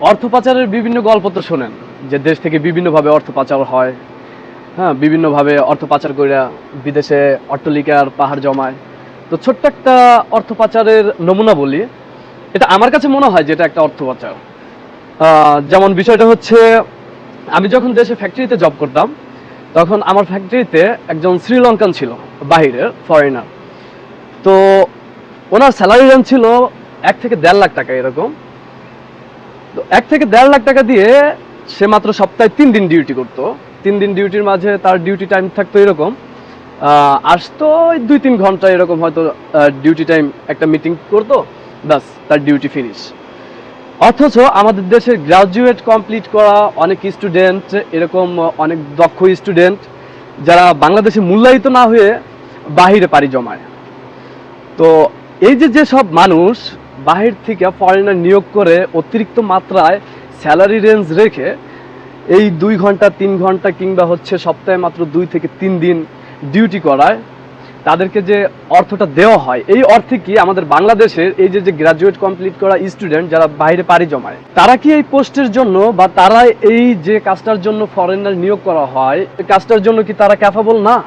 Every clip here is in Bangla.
অর্থ পাচারের বিভিন্ন গল্প তো শোনেন, যে দেশ থেকে বিভিন্নভাবে অর্থ পাচার হয়। হ্যাঁ, বিভিন্নভাবে অর্থ পাচার কইরা বিদেশে অট্টালিকার পাহাড় জমায়। তো ছোট্ট একটা অর্থ পাচারের নমুনা বলি, এটা আমার কাছে মনে হয় যেটা একটা অর্থ পাচার। যেমন বিষয়টা হচ্ছে, আমি যখন দেশে ফ্যাক্টরিতে জব করতাম, তখন আমার ফ্যাক্টরিতে একজন শ্রীলঙ্কান ছিল, বাহিরের ফরেনার। তো ওনার স্যালারি রেঞ্জ ছিল 1 থেকে 1.5 লাখ টাকা এরকম। তো 1 থেকে 1.5 লাখ টাকা দিয়ে সে মাত্র সপ্তাহে 3 দিন ডিউটি করতো। 3 দিন ডিউটির মাঝে তার ডিউটি টাইম থাকতো এরকম, আসতো 2-3 ঘন্টা এরকম, হয়তো ডিউটি টাইম একটা মিটিং করতো, ব্যাস তার ডিউটি ফিনিশ। অথচ আমাদের দেশের গ্রাজুয়েট কমপ্লিট করা অনেক স্টুডেন্ট, এরকম অনেক দক্ষ স্টুডেন্ট যারা বাংলাদেশে মূল্যায়িত না হয়ে বাহিরে পাড়ি জমায়। তো এই যে যেসব মানুষ বাহির থেকে ফরেনার নিয়োগ করে অতিরিক্ত মাত্রায় স্যালারি রেঞ্জ রেখে এই 2 ঘন্টা 3 ঘন্টা কিংবা হচ্ছে সপ্তাহে মাত্র 2 থেকে 3 দিন ডিউটি করায়, তাদেরকে যে অর্থটা দেওয়া হয়, এই অর্থে কি আমাদের বাংলাদেশের এই যে গ্রাজুয়েট কমপ্লিট করা স্টুডেন্ট যারা বাইরে পাড়ি জমায়, তারা কি এই পোস্টের জন্য বা তারা এই যে কাজটার জন্য ফরেনার নিয়োগ করা হয়, এই কাজটার জন্য কি তারা ক্যাপাবল না?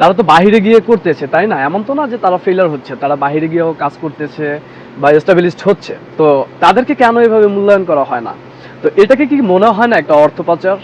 তারা তো বাহিরে গিয়ে করতেছে, তাই না? এমন তো না যে তারা ফেলার হচ্ছে, তারা বাহিরে গিয়েও কাজ করতেছে বা এস্টাবলিশড হচ্ছে। তো তাদেরকে কেন এভাবে মূল্যায়ন করা হয় না? তো এটাকে কি মনে হয় না একটা অর্থ পাচার?